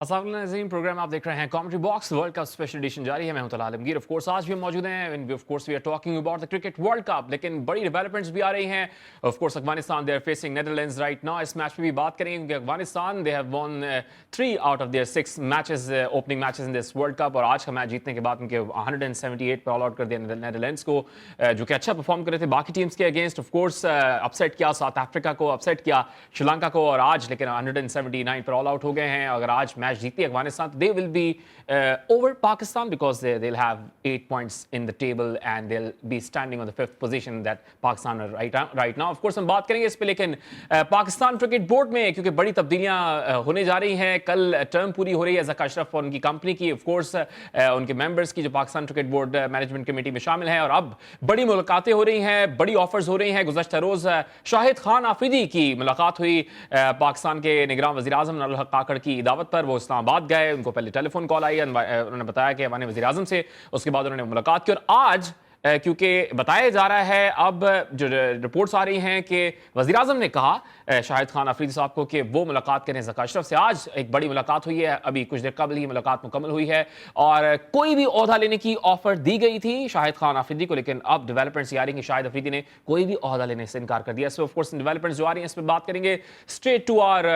अस्सलाम नाज़रीन, प्रोग्राम आप देख रहे हैं commentary box. World cup special edition जारी है। मैं हूं तलाल आलमगीर। ऑफ कोर्स आज भी हम मौजूद हैं and of course we are talking about the cricket World Cup. लेकिन बड़ी डेवलपमेंट्स भी आ रही हैं। Of course Afghanistan they are facing Netherlands right now. इस मैच में भी बात करेंगे क्योंकि Afghanistan they have won 3 out of their 6 matches opening matches in this World Cup. और आज का मैच जीतने के बाद उनके 178 पर ऑल आउट कर दिया नेदरलैंड्स को, जो कि अच्छा परफॉर्म कर रहे थे बाकी टीम्स के अगेंस्ट। ऑफ कोर्स अपसेट किया साउथ अफ्रीका को, अपसेट किया श्रीलंका को, और आज लेकिन 179 पर ऑल आउट हो गए हैं। अगर आज मैच जीती Afghanistan, they will be over Pakistan because they'll have 8 points in the table and they'll be standing on the 5th position that Pakistan are right now. Of course हम बात करेंगे इस पे, लेकिन पाकिस्तान क्रिकेट बोर्ड में क्योंकि बड़ी तब्दीलियां होने जा रही हैं। कल टर्म पूरी हो रही है ज़का अशरफ और उनकी कंपनी की, ऑफ कोर्स उनके मेंबर्स की, जो Pakistan cricket board management committee में शामिल है। और अब बड़ी मुलाकातें हो रही हैं, बड़ी ऑफर्स हो रही हैं। गुज़श्ता रोज़ शाहिद खान आफरीदी की मुलाकात हुई पाकिस्तान के निगरान वज़ीर आज़म नूरुल हक काकड़ की दावत पर। वो इस्लामाबाद गए, उनको पहले टेलीफोन कॉल आई, उन्होंने बताया कि हमारे वज़ीर आज़म से, उसके बाद उन्होंने मुलाकात की। और आज क्योंकि बताया जा रहा है, अब जो रिपोर्ट्स आ रही हैं कि वज़ीर आज़म ने कहा शाहिद खान अफरीदी साहब को कि वो मुलाकात करें ज़का अशरफ से। आज एक बड़ी मुलाकात हुई है, अभी कुछ देर कबल ही मुलाकात मुकम्मल हुई है और कोई भी ओहदा लेने की ऑफर दी गई थी शाहिद खान अफरीदी को, लेकिन अब डेवलपमेंट्स ये आ रही हैं कि शाहिद अफरीदी ने कोई भी ओहदा लेने से इनकार कर दिया। इसमें ऑफकोर्स डेवलपमेंट्स जो आ रही हैं इस पर बात करेंगे। Straight to our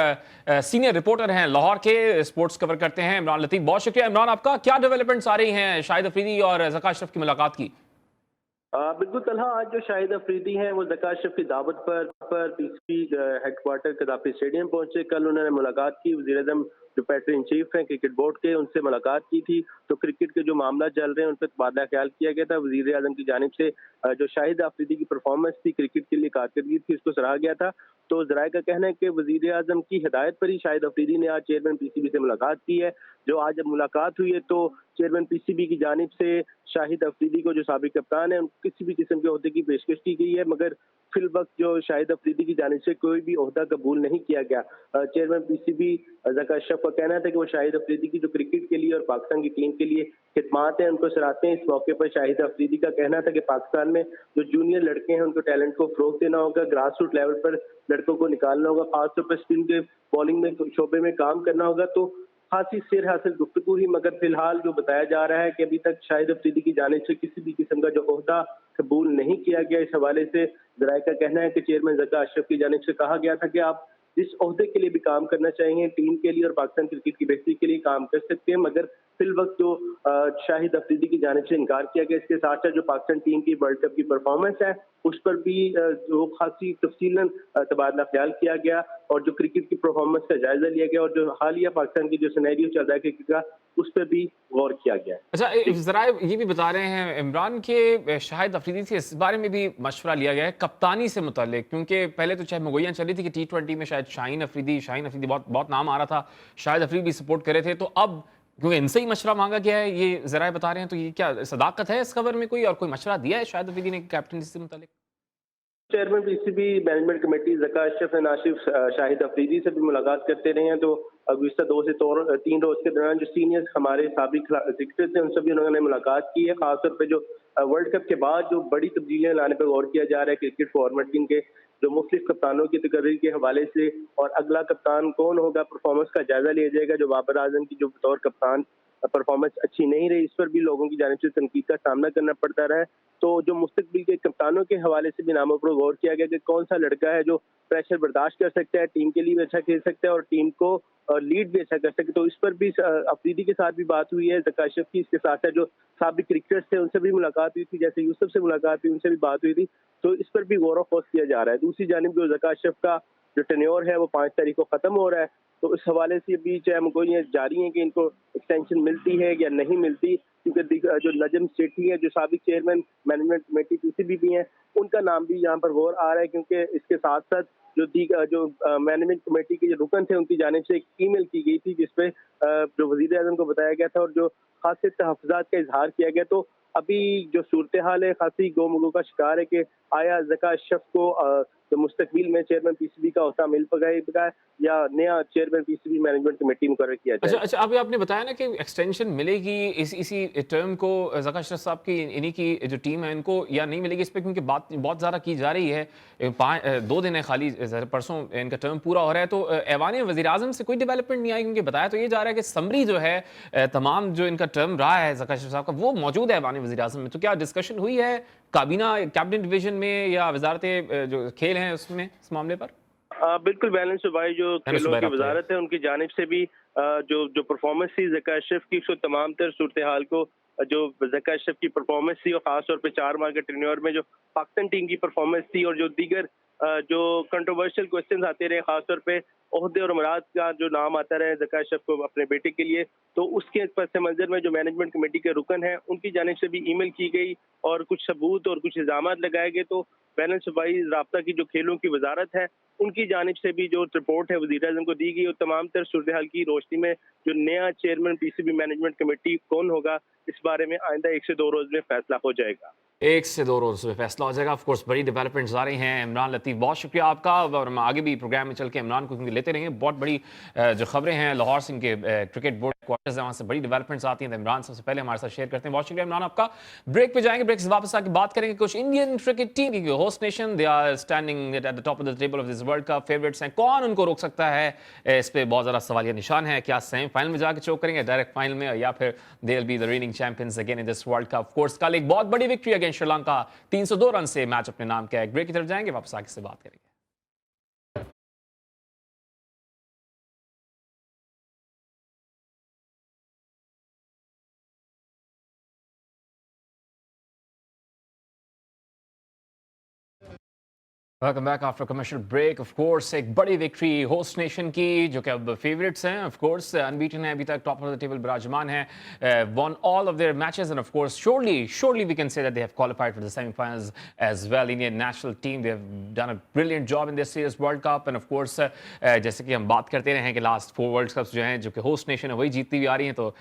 senior reporter हैं लाहौर के, स्पोर्ट्स कवर करते हैं, इमरान लतीफ़। बहुत शुक्रिया इमरान आपका। क्या डेवलपमेंट्स आ रही हैं शाहिद अफरीदी और ज़का अशरफ की मुलाकात की? बिल्कुल तलहा, आज जो शाहिद अफरीदी हैं वो ज़का अशरफ की दावत पर पीसीबी हेडक्वार्टर कदाफी स्टेडियम पहुंचे। कल उन्होंने मुलाकात की, वज़ीर आज़म जो पैटर्न इन चीफ हैं क्रिकेट बोर्ड के, उनसे मुलाकात की थी। तो क्रिकेट के जो मामला चल रहे हैं उन पर तबादला ख्याल किया गया था। वज़ीर आज़म की जानिब से जो शाहिद अफरीदी की परफॉर्मेंस थी, क्रिकेट के लिए कारकर्दगी थी, उसको सराहा गया था। तो ज़राए का कहना है कि वज़ीर आज़म की हिदायत पर ही शाहिद अफरीदी ने आज चेयरमैन पीसीबी से मुलाकात की है। जो आज जब मुलाकात हुई है तो चेयरमैन पीसीबी की जानिब से शाहिद अफरीदी को, जो साबिक कप्तान है, किसी भी किस्म के ओहदे की पेशकश की गई है, मगर फिल वक्त जो शाहिद अफरीदी की जानिब से कोई भी ओहदा कबूल नहीं किया गया। चेयरमैन पीसीबी ज़का अशरफ का कहना था कि वो शाहिद अफरीदी की जो क्रिकेट के लिए और पाकिस्तान की टीम के लिए खिदमात हैं उनको सराहते हैं। इस मौके पर शाहिद अफरीदी का कहना था कि पाकिस्तान में जो जूनियर लड़के हैं उनको टैलेंट को फ़रोग़ देना होगा, ग्रास रूट लेवल पर लड़कों को निकालना होगा, खासतौर पर स्पिन के बॉलिंग में शोबे में काम करना होगा। तो खासी सिर हासिल गुफ्तगू ही, मगर फिलहाल जो बताया जा रहा है कि अभी तक शाहिद अफरीदी की जानिब से किसी भी किस्म का जो ओहदा कबूल नहीं किया गया। इस हवाले से ज़राए का कहना है कि चेयरमैन ज़का अशरफ की जानिब से कहा गया था कि आप जिस ओहदे के लिए भी काम करना चाहिए, टीम के लिए और पाकिस्तान क्रिकेट की बेहतरी के लिए काम कर सकते हैं, मगर फिल वक्त जो शाहिद अफरीदी की जानिब से इनकार किया गया। इसके साथ साथ जो पाकिस्तान टीम की वर्ल्ड कप की परफॉर्मेंस है उस पर भी जो खासी तफसीलन तबादला ख्याल किया गया और जो क्रिकेट की परफॉर्मेंस का जायजा लिया गया और जो हालिया पाकिस्तान की जो सिनेरियो चल रहा है क्रिकेट का, उस पर भी गौर किया गया। अच्छा, ज़रा ये भी बता रहे हैं इमरान के शाहिद अफरीदी से इस बारे में भी मशवरा लिया गया है कप्तानी से मुतालिक, क्योंकि पहले तो चाहे मुगोइयाँ चली थी कि T20 में शायद शाहीन अफरीदी बहुत बहुत नाम आ रहा था, शाहिद अफरीदी भी सपोर्ट कर रहे थे। तो अब क्योंकि इनसे ही मशवरा मांगा गया है, ये ज़रा बता रहे हैं, तो ये क्या सदाकत है इस खबर में कोई, और कोई मशवरा दिया है शाहिद अफरीदी ने कैप्टन से मुतालिक? Chairman PCB management committee Zaka Ashraf ने नासिफ शाहिद अफरीदी से भी मुलाकात करते रहे हैं। तो गुज़श्ता 2 से 3 रोज के दौरान जो सीनियर्स हमारे साबिक क्रिकेटर्स हैं उनसे भी उन्होंने मुलाकात की है। खासतौर पर जो वर्ल्ड कप के बाद जो बड़ी तब्दीलियां लाने पर गौर किया जा रहा है क्रिकेट फॉर्मेट के, जो मुख्तलिफ कप्तानों की तकरीर के हवाले से, और अगला कप्तान कौन होगा, परफॉर्मेंस का जायजा लिया जाएगा। जो बाबर आजम की जो बतौर कप्तान परफॉर्मेंस अच्छी नहीं रही, इस पर भी लोगों की जानिब से तनकीद का सामना करना पड़ता रहा है। तो जो मुस्तकबिल के कप्तानों के हवाले से भी नामों पर गौर किया गया कि कौन सा लड़का है जो प्रेशर बर्दाश्त कर सकता है, टीम के लिए भी अच्छा खेल सकता है और टीम को लीड भी अच्छा कर सकते। तो इस पर भी अफरीदी के साथ भी बात हुई है, ज़का अशरफ की। इसके साथ साथ जो साबिक क्रिकेटर्स थे उनसे भी मुलाकात हुई थी, जैसे यूसुफ से मुलाकात हुई, उनसे भी बात हुई थी। तो इस पर भी गौर फौज किया जा रहा है। दूसरी जानिब जो ज़का अशरफ का जो टेन्योर है वो 5 तारीख को खत्म हो रहा है। तो इस हवाले से भी चाहे मुगोइयाँ जारी हैं कि इनको एक्सटेंशन मिलती है या नहीं मिलती, क्योंकि जो नजम सेठी है, जो साबिक चेयरमैन मैनेजमेंट कमेटी पीसीबी भी हैं, उनका नाम भी यहाँ पर गौर आ रहा है। क्योंकि इसके साथ साथ जो मैनेजमेंट कमेटी के जो रुकन थे उनकी जानिब से एक ईमेल की गई थी जिसपे जो वजीर आजम को बताया गया था और जो खासे तहफ़्फ़ुज़ात का इजहार किया गया। तो अभी जो सूरत हाल है खासी गो मुगो का शिकार है कि आया ज़का अशरफ को तो मुस्तकबिल में चेयरमैन पीसीबी का होता मिल पाएगा या नया चेयरमैन पीसीबी मैनेजमेंट कमेटी मुकर्रर किया अच्छा, जाएगा। अच्छा, अभी आपने बताया ना कि एक्सटेंशन मिलेगी इसी टर्म को ज़का अशरफ साहब की इन्हीं की जो टीम है इनको या नहीं मिलेगी इस पे, क्योंकि बात बहुत ज़्यादा की जा रही है। 2 दिन है खाली, परसों इनका टर्म पूरा हो रहा है, तो ऐवान वज़ीर-ए-आज़म से कोई डेवलपमेंट नहीं आई, क्योंकि बताया तो ये जा रहा है कि समरी जो है तमाम जो इनका टर्म रहा है ज़का अशरफ साहब का वो मौजूद है ऐवान वज़ीर-ए-आज़म में। तो क्या डिस्कशन हुई है काबीना कैबिनेट डिवीजन में या वज़ारत जो खेल हैं उसमें इस मामले पर? बिल्कुल बैलेंस भाई, जो मैंने खेलों सुबह की रब्ता है। वजारत है उनकी जानिब से भी जो परफॉर्मेंस थी ज़का अशरफ की, उसको तमाम तर सूरत हाल को जो ज़का अशरफ की परफॉर्मेंस थी और खासतौर पे 4 माह के टेन्योर में जो पाकिस्तान टीम की परफॉर्मेंस थी और जो दीगर जो कंट्रोवर्शियल क्वेश्चन आते रहे, खासतौर पे ओहदे और अमरात का जो नाम आता रहे ज़का अशरफ को अपने बेटे के लिए, तो उसके पस मंजर में जो मैनेजमेंट कमेटी के रुकन हैं उनकी जानिब से भी ईमेल की गई और कुछ सबूत और कुछ इल्ज़ामात लगाए गए। तो बैलेंस वाइज राब्ता की जो खेलों की वजारत है उनकी जानिब से भी जो रिपोर्ट है वज़ीर-ए-आज़म को दी गई और तमाम तर सूरत हाल की रोशनी में जो नया चेयरमैन पीसीबी मैनेजमेंट कमेटी कौन होगा, इस बारे में आइंदा 1 से 2 रोज में फैसला हो जाएगा। 1 से 2 रोज़ में फैसला हो जाएगा। ऑफ कोर्स बड़ी डेवलपमेंट्स आ रही हैं। इमरान लतीफ़, बहुत शुक्रिया आपका, और हम आगे भी प्रोग्राम में चल के इमरान को क्योंकि लेते रहेंगे। बहुत बड़ी जो खबरें हैं लाहौर सिंह के क्रिकेट बोर्ड क्वार्टर्स है, वहाँ से बड़ी डेवलपमेंट्स आती हैं, तो इमरान सबसे पहले हमारे साथ शेयर करते हैं। बहुत शुक्रिया इमरान आपका। ब्रेक पे जाएंगे, ब्रेक से वापस आके बात करेंगे कुछ इंडियन क्रिकेट टीम की host nation, they are standing at the top of the table of this World Cup, favourites हैं, कौन उनको रोक सकता है, इस पे बहुत ज़्यादा सवालिया निशान है। क्या सेमीफाइनल में जाके चोक करेंगे, डायरेक्ट फाइनल में, या फिर they will be the reigning champions again in this World cup. Of course कल एक बहुत बड़ी विक्ट्री अगेंस्ट श्रीलंका, 302 रन से मैच अपने नाम किया है। ब्रेक की तरफ जाएंगे, वापस आके से बात करेंगे। Welcome back after commercial break. Of course एक बड़ी विक्ट्री होस्ट नेशन की, जो कि अब फेवरेट्स हैं, ऑफ कोर्स अनबीटन है अभी तक, टॉप ऑफ द टेबल विराजमान है, won all of their matches, and of course surely we can say that they have qualified for the semifinals as well. Indian national team, they have done a brilliant job in this series World Cup, and of course जैसे कि हम बात करते रहे हैं कि last 4 world cups जो हैं, जो कि होस्ट नेशन है वही जीतती हुई आ रही हैं, तो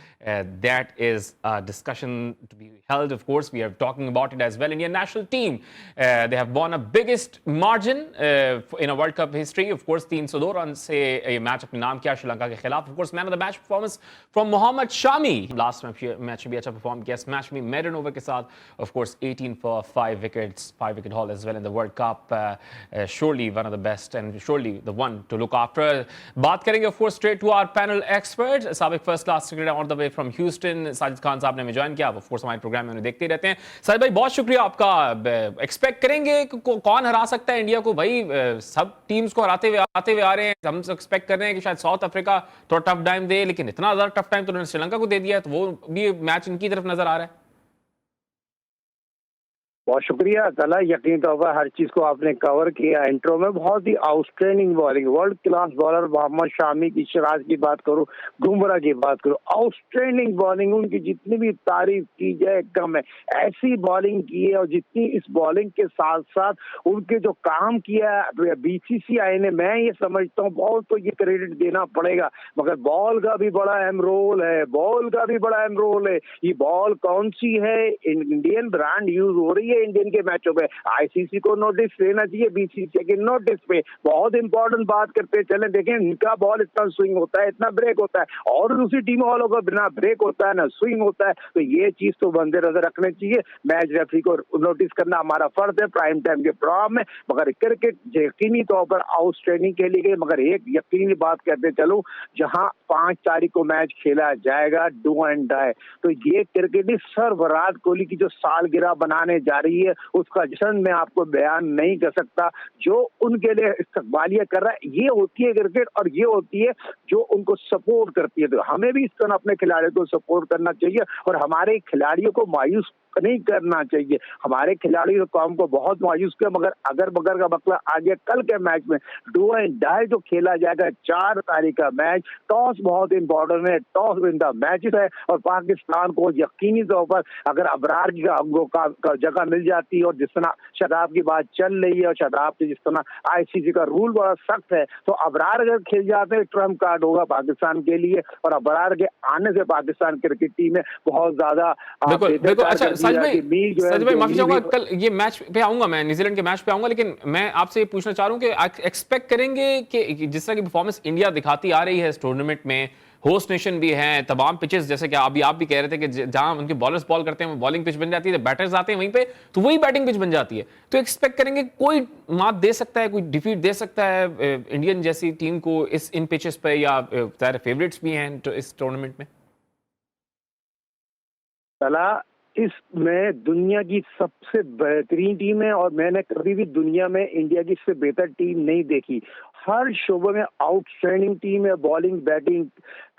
that is a discussion to be held. Of course we are talking about it as well. Indian national team, they have won a biggest margin in a World Cup history. Of course 302 run से ये match अपने नाम किया श्रीलंका के खिलाफ। Of course man of the match performance from Mohammad Shami, last match में भी अच्छा परफॉर्म किया। इस मैच में मेडन ओवर के साथ of course 18 for 5 wickets, 5 wicket haul as well in the World Cup. Surely one of the best and surely the one to look after. बात करेंगे of course straight to our panel expert, साबिक first class cricketer on the way from Houston, Sajid Khan साहब ने हमें join किया। of course हमारे programme में उन्हें देखते ही रहते हैं। साजिद भाई बहुत शुक्रिया आपका। एक्सपेक्ट करेंगे कौन हरा सकता है इंडिया को? भाई सब टीम्स को आते हुए आ रहे हैं, हम एक्सपेक्ट कर रहे हैं कि शायद साउथ अफ्रीका थोड़ा टफ टाइम दे, लेकिन इतना ज्यादा टफ टाइम तो उन्होंने श्रीलंका को दे दिया है, तो वो भी मैच इनकी तरफ नजर आ रहा है। बहुत शुक्रिया तला, यकीन तौर पर हर चीज को आपने कवर किया इंट्रो में। बहुत ही outstanding bowling, world class bowler Mohammed Shami की, सिराज की बात करूं, बुमराह की बात करूं, आउटस्टैंडिंग बॉलिंग, उनकी जितनी भी तारीफ की जाए कम है। ऐसी बॉलिंग की है, और जितनी इस बॉलिंग के साथ साथ उनके जो काम किया बीसीसीआई ने, मैं ये समझता हूँ बहुत तो ये क्रेडिट देना पड़ेगा। मगर बॉल का भी बड़ा अहम रोल है, बॉल का भी बड़ा अहम रोल है। ये बॉल कौन सी है? इंडियन ब्रांड यूज हो रही है इंडियन के मैचों में। आईसीसी को नोटिस लेना चाहिए, बीसीसीआई के नोटिस पे। बहुत इंपॉर्टेंट बात करते चले, देखें इनका बॉल इतना स्विंग होता है, इतना ब्रेक होता है, और दूसरी टीम वालों का बिना ब्रेक होता है ना स्विंग होता है। तो ये चीज तो बंदे नजर रखने चाहिए। मैच रेफरी को नोटिस करना हमारा फर्ज है प्राइम टाइम के प्रोग्राम में। मगर क्रिकेट यकीनी तौर पर आउटस्टैंडिंग के लिए गई। मगर एक यकीनी बात कहते चलूं, जहां 5 तारीख को मैच खेला जाएगा, डू एंड डाई, तो ये क्रिकेट सर विराट कोहली की जो सालगिरह बनाने जा रही है, उसका जश्न मैं आपको बयान नहीं कर सकता। जो उनके लिए इस्तकबालिया कर रहा है, ये होती है क्रिकेट, और ये होती है जो उनको सपोर्ट करती है। तो हमें भी इस तरह अपने खिलाड़ियों को सपोर्ट करना चाहिए, और हमारे खिलाड़ियों को मायूस नहीं करना चाहिए। हमारे खिलाड़ी कौम को बहुत मायूस किया, मगर अगर बगर का मतलब आ गया कल के मैच में डू एंड डाई जो खेला जाएगा 4 तारीख का मैच। टॉस बहुत इंपॉर्टेंट है, टॉस विन द मैचेस है, और पाकिस्तान को यकीनी तौर पर अगर अबरार का जगह मिल मिल जाती है, और जिस तरह शराब की बात चल रही है और शराब की जिस तरह आईसीसी का रूल बड़ा सख्त है, तो अबरार अगर खेल जाते हैं ट्रम्प कार्ड होगा पाकिस्तान के लिए, और अबरार के आने से पाकिस्तान क्रिकेट टीम में बहुत ज्यादा बिल्कुल बिल्कुल। अच्छा साजिद भाई माफी चाहूंगा, भी कल ये मैच पे आऊंगा, मैं न्यूजीलैंड के मैच पे आऊंगा, लेकिन मैं आपसे ये पूछना चाह रहा हूं कि एक्सपेक्ट करेंगे कि जिस तरह की परफॉर्मेंस इंडिया दिखाती आ रही है इस टूर्नामेंट में, होस्ट नेशन भी है, तमाम पिचेस जैसे कि अभी आप भी कह रहे थे कि जहां उनके बॉलर्स बॉल करते हैं वो बॉलिंग पिच बन जाती है, बैटर्स आते हैं वहीं पे तो वही बैटिंग पिच बन जाती है, तो एक्सपेक्ट करेंगे कोई मात दे सकता है, कोई डिफीट दे सकता है इंडियन जैसी टीम को इस इन पिचेस पे, या सारे फेवरेट्स भी हैं इस टूर्नामेंट में? कला इसमें दुनिया की सबसे बेहतरीन टीम है, और मैंने कभी भी दुनिया में इंडिया की इससे बेहतर टीम नहीं देखी। हर शोबे में आउटस्टैंडिंग टीम है, bowling, batting,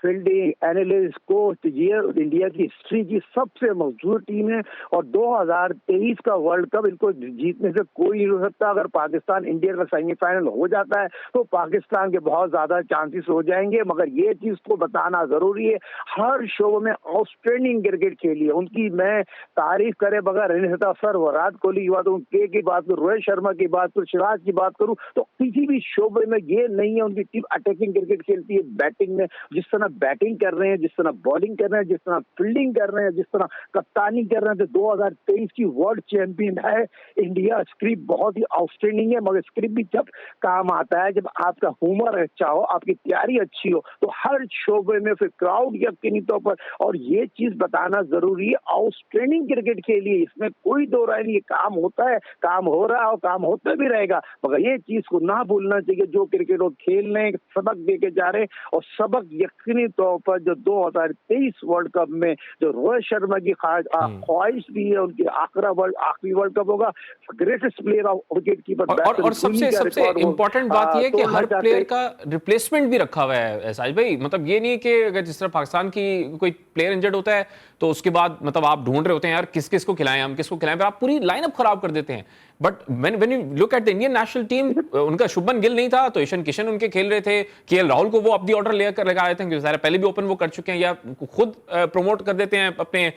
fielding, analyst, coach, ये इंडिया की हिस्ट्री की सबसे मजबूत टीम है। और 2023 का वर्ल्ड कप इनको जीतने से कोई नहीं हो सकता। अगर पाकिस्तान इंडिया का सेमीफाइनल हो जाता है तो पाकिस्तान के बहुत ज्यादा चांसेस हो जाएंगे, मगर ये चीज को बताना जरूरी है, हर शोबे में आउटस्टैंडिंग क्रिकेट खेली है उनकी। मैं तारीफ करे बगैर नहीं सकता। सर विराट कोहली की बात करूँ, के की बात करूँ, रोहित शर्मा की बात करूँ, सिराज की बात करूँ, तो किसी भी शोबे में ये नहीं है उनकी टीम अटैकिंग क्रिकेट खेलती है। बैटिंग में जिस तरह बैटिंग कर रहे हैं, जिस तरह बॉलिंग कर रहे हैं, जिस तरह फील्डिंग कर रहे हैं, जिस तरह कप्तानी कर रहे हैं, तो 2023 की वर्ल्ड चैंपियन है इंडिया। स्क्रिप्ट बहुत ही आउटस्टैंडिंग है, मगर स्क्रिप्ट भी जब काम आता है, जब आपका ह्यूमर अच्छा हो, आपकी तैयारी अच्छी हो, तो हर शोबे में फिर क्राउड यकीनी तौर पर, और ये चीज बताना जरूरी है, आउटस्टैंडिंग क्रिकेट खेली है, इसमें कोई दो राय नहीं है। काम होता है, काम हो रहा है और काम होता भी रहेगा, मगर ये चीज को ना भूलना चाहिए, जो क्रिकेट वो खेल रहे हैं, सबक दे के जा रहे हैं, और सबक यकीनी तौर पर जो 2023 वर्ल्ड कप में जो रोहित शर्मा की ख्वाहिश भी है, उनकी आखिरी वर्ल्ड कप होगा, greatest player of wicket keeper. और सबसे इंपॉर्टेंट बात यह है कि हर प्लेयर का रिप्लेसमेंट भी रखा हुआ है साजिद भाई। मतलब ये नहीं कि अगर जिस तरह पाकिस्तान की कोई प्लेयर इंजर्ड होता है तो उसके बाद मतलब आप ढूंढ रहे होते हैं यार किस किस को खिलाएं, हम किसको खिलाएं, पर आप पूरी लाइनअप खराब कर देते हैं। But when you look at the Indian national team, उनका शुभमन गिल नहीं था तो ईशान किशन उनके खेल रहे थे, केएल राहुल को वो अपनी ऑर्डर लेकर लगाए थे, क्योंकि पहले भी ओपन वो कर चुके हैं, या खुद प्रमोट कर देते हैं अपने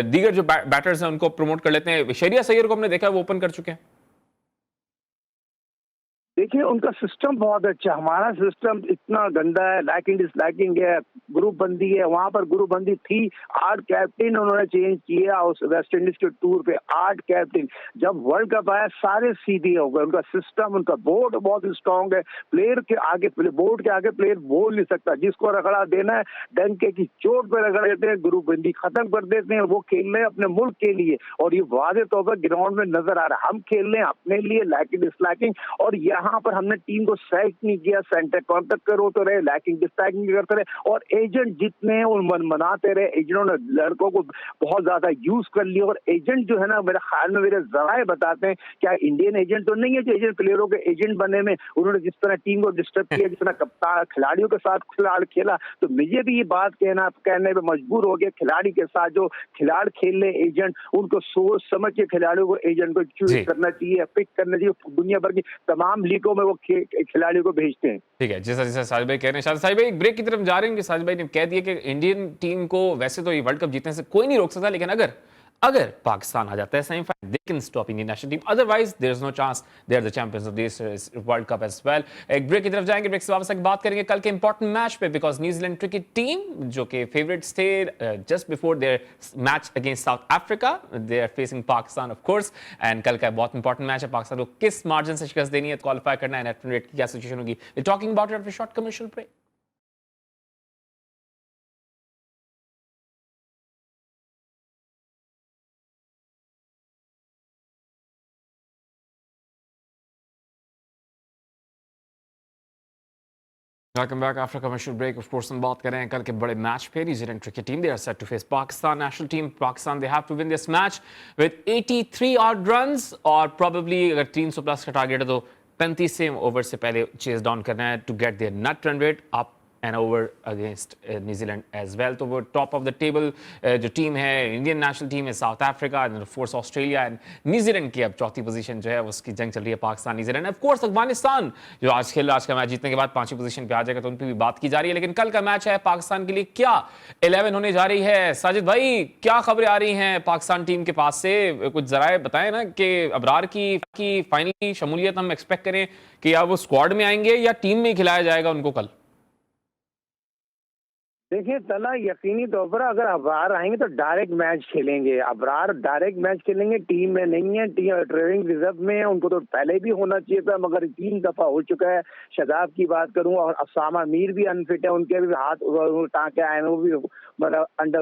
दीगर जो बैटर्स हैं उनको प्रमोट कर लेते हैं। शरिया सैयद को हमने देखा वो ओपन कर चुके हैं। देखिए उनका सिस्टम बहुत अच्छा, हमारा सिस्टम इतना गंदा है, लाइकिंग डिसलाइकिंग है, ग्रुप बंदी है, वहां पर ग्रुप बंदी थी। 8 कैप्टन उन्होंने चेंज किया उस वेस्ट इंडीज के टूर पे, 8 कैप्टन। जब वर्ल्ड कप आया सारे सीधे हो गए। उनका सिस्टम, उनका बोर्ड बहुत स्ट्रांग है, प्लेयर के आगे, बोर्ड के आगे प्लेयर बोल नहीं सकता, जिसको रगड़ा देना है डंके की चोट पर रगड़ देते हैं, ग्रुप बंदी खत्म कर देते हैं। वो खेल रहे हैं अपने मुल्क के लिए, और ये वादे तौर पर ग्राउंड में नजर आ रहा है। हम खेल रहे हैं अपने लिए, लाइकिंग डिसलाइकिंग, और यहाँ पर हमने टीम को सेलेक्ट नहीं किया, सेंटर कॉन्टेक्ट करो तो रहे, लैकिंग डिस्ट्रैक्टिंग करते रहे, और एजेंट जितने हैं उन मन मनाते रहे। एजेंटों ने लड़कों को बहुत ज्यादा यूज कर लिया, और एजेंट जो है ना, मेरे ख्याल में मेरे जराए बताते हैं, क्या इंडियन एजेंट तो नहीं है जो एजेंट प्लेयरों के एजेंट बने में, उन्होंने जिस तरह टीम को डिस्टर्ब किया, जिस तरह कप्तान खिलाड़ियों के साथ खिलाड़ खेला, तो मुझे भी ये बात कहने पर मजबूर हो गया, खिलाड़ी के साथ जो खिलाड़ खेल रहे एजेंट, उनको सोच समझ के खिलाड़ियों को एजेंट को चूज करना चाहिए, पिक करना चाहिए। दुनिया भर की तमाम लीगों में वो खिलाड़ियों को भेजते हैं। ठीक है, जैसा जैसा साजिद भाई कह रहे हैं, साजिद भाई एक ब्रेक की तरफ जा रहे हैं कि साजिद भाई ने कह दिया कि इंडियन टीम को वैसे तो ये वर्ल्ड कप जीतने से कोई नहीं रोक सकता, लेकिन अगर पाकिस्तान आ जाता है semifinal, they can stop Indian national team, otherwise there is no chance, they are the champions of this World Cup as well. एक ब्रेक की तरफ जाएंगे, ब्रेक से वापस आके बात करेंगे कल के इंपॉर्टेंट मैच पे, बिकॉज न्यूजीलैंड क्रिकेट टीम जो कि फेवरेट्स थे just before their match against South Africa, they are facing Pakistan of course, and कल का बहुत इंपॉर्टेंट मैच है, पाकिस्तान को किस मार्जिन से शिकस्त देनी है, क्वालिफाई करना है, नेट रेट की क्या सिचुएशन होगी, we talking about it after short commercial break. Welcome back after commercial break. Of course, हम बात कर रहे हैं कल के बड़े मैच पे। New Zealand cricket team they are set to face Pakistan national team. Pakistan they have to win this match with 83 odd runs, और प्रोबेबली अगर 300 प्लस का टारगेट है तो 35 से ओवर से पहले चेस डाउन करना है to get their net run rate up and over against New Zealand as well. तो वो टॉप ऑफ द टेबल जो टीम है, इंडियन नेशनल टीम है, South Africa and of course Australia and New Zealand की अब चौथी पोजीशन जो है उसकी जंग चल रही है Pakistan New Zealand. Of course Afghanistan जो आज का मैच जीतने के बाद 5वीं पोजीशन पे आ जाएगा, तो उन पर भी बात की जा रही है। लेकिन कल का मैच है पाकिस्तान के लिए, क्या 11 होने जा रही है? साजिद भाई, क्या खबरें आ रही हैं पाकिस्तान टीम के पास से? कुछ जरा बताएं ना कि अबरार की फाइनली शमूलियत हम एक्सपेक्ट करें कि या वो स्क्वाड में आएंगे या टीम में खिलाया जाएगा उनको कल? देखिए तला, यकीनी तौर पर अगर अबरार आएंगे तो डायरेक्ट मैच खेलेंगे। अबरार डायरेक्ट मैच खेलेंगे, टीम में नहीं है, टीम ट्रेनिंग रिजर्व में है। उनको तो पहले भी होना चाहिए था, मगर 3 दफा हो चुका है। शदाब की बात करूं और असामा मीर भी अनफिट है, उनके भी हाथ टाँके आए हैं, वो भी मतलब अंडर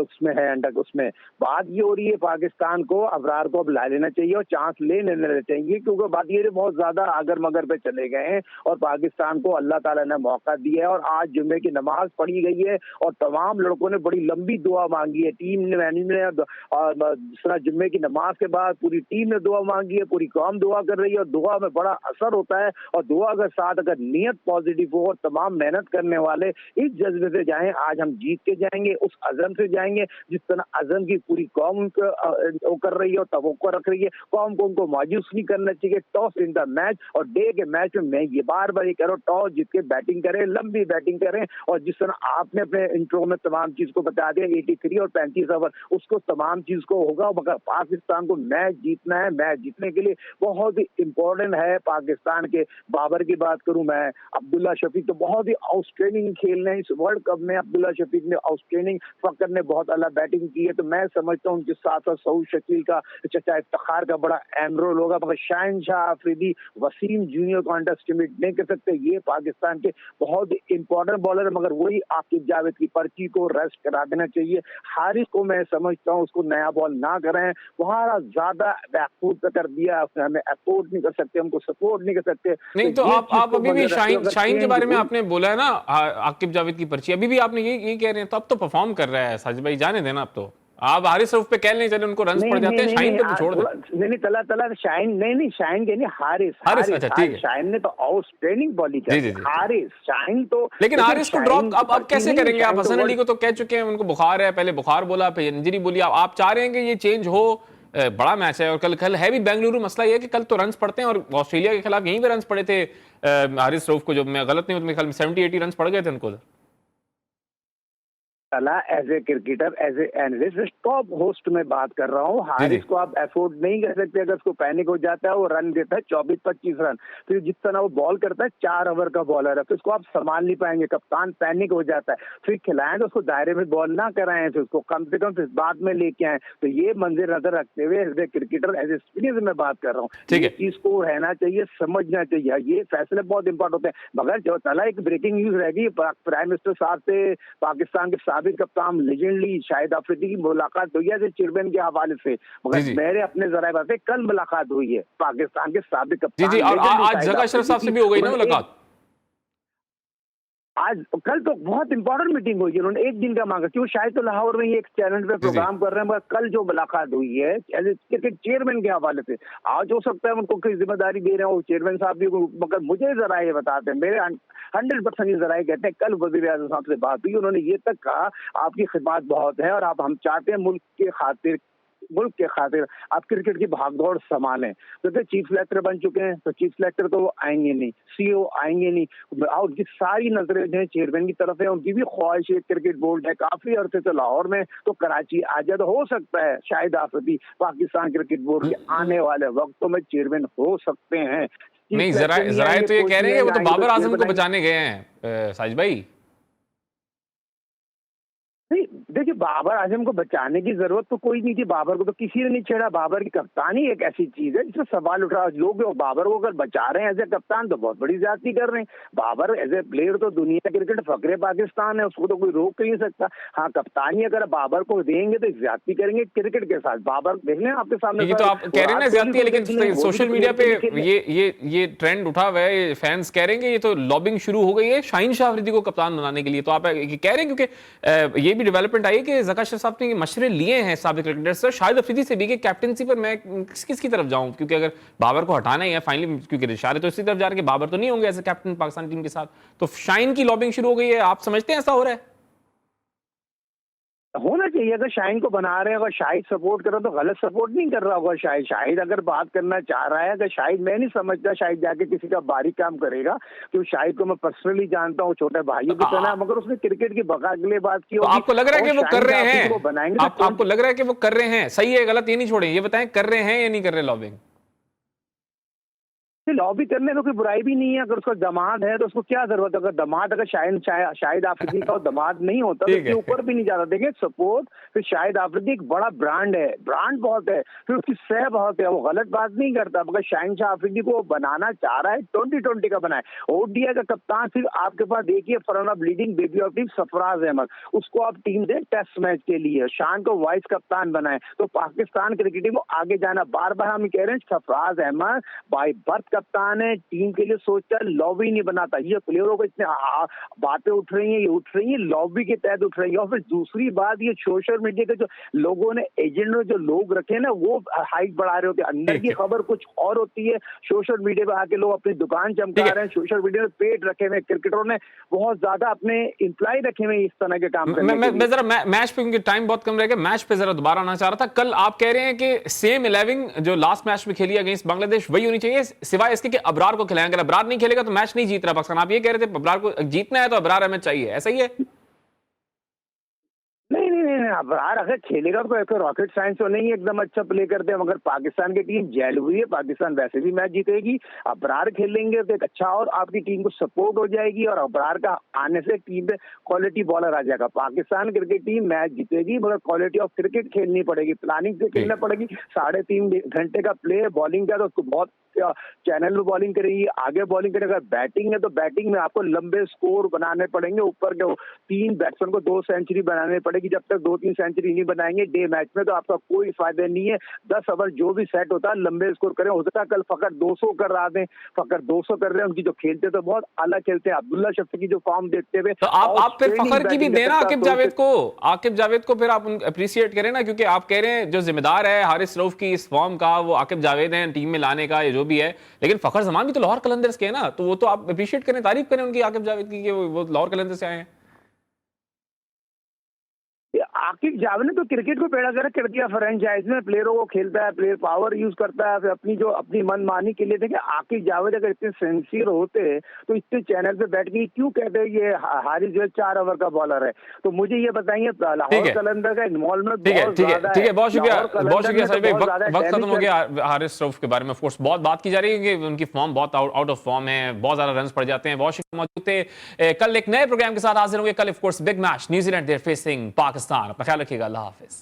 उसमें बात ये हो रही है पाकिस्तान को अबरार को अब ला लेना चाहिए और चांस ले लेना चाहिए, क्योंकि बात ये बहुत ज्यादा आगर मगर पे चले गए हैं और पाकिस्तान को अल्लाह ताला ने मौका दिया है। और आज जुम्मे की नमाज पढ़ी गई है और तमाम लड़कों ने बड़ी लंबी दुआ मांगी है। टीम ने मैनेजमेंट ने जुम्मे की नमाज के बाद पूरी टीम ने दुआ मांगी है, पूरी कौम दुआ कर रही है और दुआ में बड़ा असर होता है। और दुआ के साथ अगर नीयत पॉजिटिव हो और तमाम मेहनत करने वाले इस जज्बे से जाएं, आज हम जीत के जाएंगे, उस अज़म से जाएंगे जिस तरह अज़म की पूरी कौम वो कर रही है और तवक्को रख रही है। कौम को उनको मायूस नहीं करना चाहिए। टॉस इन द मैच, और डे के मैच में मैं ये बार बार ये कह रहा हूँ, टॉस जीत के बैटिंग करें, लंबी बैटिंग करें। और जिस तरह आपने अपने इंट्रो में तमाम चीज को बता दिया, 83 और 35 ओवर, उसको तमाम चीज को होगा। मगर पाकिस्तान को मैच जीतना है। मैच जीतने के लिए बहुत ही इंपॉर्टेंट है पाकिस्तान के बाबर की बात करूं मैं, अब्दुल्ला शफीक तो बहुत ही आउटस्टैंडिंग खेल रहे हैं इस वर्ल्ड कप में। अब्दुल्ला शफीक ने आउटस्टैंडिंग, फकर ने बहुत अला बैटिंग की है। तो मैं समझता हूं उनके साथ साथ सऊद शकील का, चचा इफ्तिखार का बड़ा अहम रोल होगा। मगर शाहिन शाह अफरीदी, वसीम जूनियर को अंडर एस्टिमेट नहीं कर सकते। ये पाकिस्तान के बहुत ही इंपॉर्टेंट बॉलर है। मगर वही आकिब जावेद की पर्ची को रेस्ट करा देना चाहिए। हारिस को मैं समझता हूं उसको नया बॉल ना करें, वहां ज्यादा बैकफुट कर दिया, हमें अफोर्ड नहीं कर सकते, हमको सपोर्ट नहीं कर सकते। नहीं तो आप अभी भी शाहीन के बारे में आपने बोला है ना, आकिब जावेद की पर्ची, अभी भी आपने ये कह रहे हैं, तो अब तो परफॉर्म कर रहा है साजिद भाई, जाने देना अब तो। आप हारिस रऊफ पे कह नहीं चले, उनको रन पड़ जाते हैं, शाहीन पे तो छोड़ दे। नहीं तला शाहीन नहीं शाहीन के नहीं, हारिस। अच्छा ठीक है। शाहीन ने तो आउटस्टैंडिंग बॉलिंग की, हारिस शाहीन तो। लेकिन हारिस को ड्रॉप अब कैसे करेंगे आप? हसन अली को तो कह चुके हैं उनको बुखार है, पहले बुखार बोला फिर इंजरी बोली, आप चाह रहे हैं कि ये चेंज हो? बड़ा मैच है और कल है भी बेंगलुरु। मसला ये है कि कल तो रन्स पड़ते हैं और ऑस्ट्रेलिया के खिलाफ यहीं पे रन्स पड़े थे हारिस रऊफ को, जो मैं गलत नहीं हूं तो मेरे ख्याल में 70-80 रन्स पड़ गए थे उनको। तला as a cricketer, as a analyst, top host में बात कर रहा हूँ। हारिस को आप अफोर्ड नहीं कर सकते। अगर उसको पैनिक हो जाता है, वो रन देता है 24-25 रन, फिर जिस तरह वो बॉल करता है, 4 ओवर का बॉलर है, फिर उसको आप संभाल नहीं पाएंगे। कप्तान पैनिक हो जाता है, फिर खिलाएं तो उसको दायरे में बॉल ना कराएं, फिर उसको कम से कम फिर बाद में लेके आए। तो ये मंजर नजर रखते हुए as a cricketer, as a spinner में बात कर रहा हूँ, ये चीज को रहना चाहिए, समझना चाहिए। ये फैसले बहुत इंपॉर्टेंट होते हैं। मगर जो तला एक ब्रेकिंग न्यूज रहेगी, प्राइम मिनिस्टर साहब से पाकिस्तान के साबिक कप्तान लेजेंडली शाहिद अफरीदी की मुलाकात हुई है चेयरमैन के हवाले से। मगर मेरे अपने जराए बात है, कल मुलाकात हुई है पाकिस्तान के साबिक कप्तान। जी और आज जगह अशरफ साहब से भी हो गई ना मुलाकात? आज कल तो बहुत इंपॉर्टेंट मीटिंग हुई है। उन्होंने 1 दिन का मांगा, क्यों शायद तो लाहौर में ही एक चैनल पे प्रोग्राम कर रहे हैं। मगर कल जो मुलाकात हुई है एज ए क्रिकेट चेयरमैन के हवाले से, आज हो सकता है उनको कोई जिम्मेदारी दे रहे हो चेयरमैन साहब भी। मगर मुझे जरा ये बताते हैं, मेरे 100% ये जरा कहते हैं, कल वज़ीर आज़म साहब से बात हुई, उन्होंने ये तक कहा आपकी खिदमत बहुत है और आप हम चाहते हैं मुल्क के खातिर आप क्रिकेट की भागदौड़ संभालें। तो चीफ सेलेक्टर बन चुके हैं, तो चीफ सेलेक्टर तो वो आएंगे नहीं, सीईओ आएंगे नहीं। और उनकी सारी नजरें जो है चेयरमैन की तरफ है। उनकी भी ख्वाहिश है, क्रिकेट बोर्ड है काफी अरसे से लाहौर में, तो कराची आ जाए तो हो सकता है शाहिद आफरीदी पाकिस्तान क्रिकेट बोर्ड के आने वाले वक्तों में चेयरमैन हो सकते हैं। नहीं जरा तो ये कह रहे हैं वो तो बाबर आजम को बचाने गए हैं साजिद भाई। नहीं देखिए, बाबर आजम को बचाने की जरूरत तो कोई नहीं थी। बाबर को तो किसी ने नहीं छेड़ा। बाबर की कप्तानी एक ऐसी चीज है जिसमें सवाल उठ रहा है लोग। और बाबर को अगर बचा रहे हैं एज ए कप्तान तो बहुत बड़ी ज्यादती कर रहे हैं। बाबर एज ए प्लेयर तो दुनिया क्रिकेट फकरे पाकिस्तान है, उसको तो कोई रोक नहीं सकता। हाँ, कप्तानी अगर बाबर को देंगे तो ज्यादती करेंगे क्रिकेट के साथ। बाबर देख लें आपके सामने, तो आप कह रहे हैं ना ज्यादती है, लेकिन सोशल मीडिया पे ये ट्रेंड उठा हुआ है, फैंस कह रहे हैं कि ये तो लॉबिंग शुरू हो गई है शाहीन शाह अफरीदी को कप्तान बनाने के लिए। तो आप कह रहे हैं क्योंकि ये भी डेवलपमेंट डेवलपमेंट आई कि ज़का अशरफ साहब ने मशवरे लिए हैं साबिक क्रिकेटर से, शाहिद अफरीदी से भी, कि कैप्टनसी पर मैं किसकी तरफ जाऊं, क्योंकि अगर बाबर को हटाना ही है फाइनली, क्योंकि इशारे तो इसी तरफ जा रहे हैं कि बाबर तो नहीं होंगे as a captain Pakistan team के साथ, तो शाहीन की लॉबिंग शुरू हो गई है। आप समझते हैं ऐसा हो रहा है? होना चाहिए। अगर शाहीन को बना रहे हैं, अगर शाहिद सपोर्ट कर रहा है तो गलत सपोर्ट नहीं कर रहा होगा शाहिद। शाहिद अगर बात करना चाह रहा है, अगर शाहिद, मैं नहीं समझता शाहिद जाके किसी का बारीक काम करेगा, क्योंकि शाहिद को मैं पर्सनली जानता हूँ, छोटे भाइयों की तरह, मगर उसने क्रिकेट की बका के लिए बात की। तो आपको लग रहा है कि वो कर रहे हैं? आपको लग रहा है कि वो कर रहे हैं? सही है गलत ये नहीं छोड़ें, ये बताएं कर रहे हैं या नहीं कर रहे लॉबिंग? लॉबी करने में कोई बुराई भी नहीं है। अगर उसका दामाद है तो उसको क्या जरूरत है? अगर दामाद, अगर शाहिद आफरीदी का दामाद नहीं होता तो इसके ऊपर भी नहीं जाता। देखिए सपोर्ट, फिर शाहिद आफरीदी एक बड़ा ब्रांड है, ब्रांड बहुत है, फिर उसकी सह बहुत है, वो गलत बात नहीं करता। अगर शाहिद आफरीदी को बनाना चाह रहा है, 2020 का बनाए, ओडीआई का कप्तान। फिर आपके पास देखिए for leading baby of team Sarfaraz Ahmed, उसको आप टीम दें टेस्ट मैच के लिए, शान को वाइस कप्तान बनाए, तो पाकिस्तान क्रिकेट टीम को आगे जाना। बार बार हम कह रहे हैं सरफराज अहमद बाय बर्थ कप्तान है, टीम के लिए सोचता है, लॉबी नहीं बनाता। ये प्लेयरों को इतने बातें उठ रही हैं, ये उठ रही हैं लॉबी के तहत उठ रही है। और फिर दूसरी बात, ये सोशल मीडिया के जो लोगों ने एजेंट में जो लोग रखे हैं ना, वो हाइट बढ़ा रहे होते हैं, अंदर की खबर कुछ और होती है। सोशल मीडिया पे आके लोग अपनी दुकान चमका रहे हैं, सोशल मीडिया में पेट रखे हुए क्रिकेटरों ने बहुत ज्यादा अपने एम्प्लॉय रखे हुए इस तरह के काम करने के लिए। मैं जरा मैच पे, क्योंकि टाइम बहुत कम रह गया, मैच पे जरा दोबारा आना चाह रहा था। कल आप कह रहे हैं कि सेम 11 जो लास्ट मैच में खेली अगेंस्ट बांग्लादेश वही होनी चाहिए, सिवाय इसके कि अबरार को खिलाएं। अगर अबरार नहीं खेलेगा तो मैच नहीं जीत रहा पाकिस्तान। आप ये कह रहे थे अबरार को जीतना है तो अबरार हमें चाहिए, ऐसा ही है? नहीं, अबरार अगर खेलेगा तो ऐसा रॉकेट साइंस तो नहीं एकदम अच्छा प्ले करते हैं, मगर पाकिस्तान की टीम जेल हुई है, पाकिस्तान वैसे भी मैच जीतेगी। अबरार खेलेंगे तो एक अच्छा और आपकी टीम को सपोर्ट हो जाएगी, और अबरार का आने से टीम पे क्वालिटी बॉलर आ जाएगा। पाकिस्तान क्रिकेट टीम मैच जीतेगी, मगर क्वालिटी ऑफ क्रिकेट खेलनी पड़ेगी, प्लानिंग से खेलना पड़ेगी। 3.5 घंटे का प्ले बॉलिंग का, तो उसको बहुत चैनल में बॉलिंग करेगी, आगे बॉलिंग करेगा। अगर बैटिंग है तो बैटिंग में आपको लंबे स्कोर बनाने पड़ेंगे, ऊपर के 3 बैट्समैन को 2 सेंचुरी बनाने पड़ेगी। जब तक 2-3 सेंचुरी नहीं बनाएंगे डे मैच में तो आपका कोई फायदा नहीं है। 10 ओवर जो भी सेट होता है लंबे स्कोर करें। हो सकता है कल फकर 200 कर रहा दें, फकर 200 कर रहे हैं, उनकी जो खेलते तो बहुत अलग खेलते हैं। अब्दुल्ला शफी की जो फॉर्म देखते हुए, तो आप फिर फखर की भी देना आकिब जावेद को फिर आप अप्रिशिएट करें ना, क्योंकि आप कह रहे हैं जो जिम्मेदार है हारिस रऊफ की इस फॉर्म का वो आकिब जावेद हैं, टीम में लाने का, ये जो भी है। लेकिन फखर जमान भी तो लाहौर कलंदर्स के हैं ना, तो वो तो आप अप्रिशिएट करें, तारीफ करें उनकी, आकिब जावेद की, कि वो लाहौर कलंदर्स से आए हैं। आकिब जावेद ने तो क्रिकेट को पेड़ा कर दिया फ्रेंचाइज में, प्लेयरों को खेलता है, प्लेयर पावर यूज करता है, फिर अपनी मनमानी के लिए। देखिए आकिब जावेद अगर इतने सिंसियर होते तो इतने चैनल पे बैठ के क्यों कहते हैं ये हारिस जो 4 ओवर का बॉलर है? तो मुझे ये बताइए, लाहौर कलंदर का इन्वॉल्वमेंट बहुत ज्यादा है। ठीक है, बहुत शुक्रिया वक्त खत्म हो गया। हारिस रऊफ के बारे में ऑफ कोर्स बहुत बात की जा रही है कि उनकी फॉर्म बहुत आउट ऑफ फॉर्म है, बहुत ज्यादा रन पड़ जाते हैं। बहुत शुक्रिया मौजूद थे। कल एक नए प्रोग्राम के साथ हाजिर होंगे। कल of course big match, New Zealand they're facing Pakistan. अपना ख्याल रखिएगा, अल्लाह हाफिज।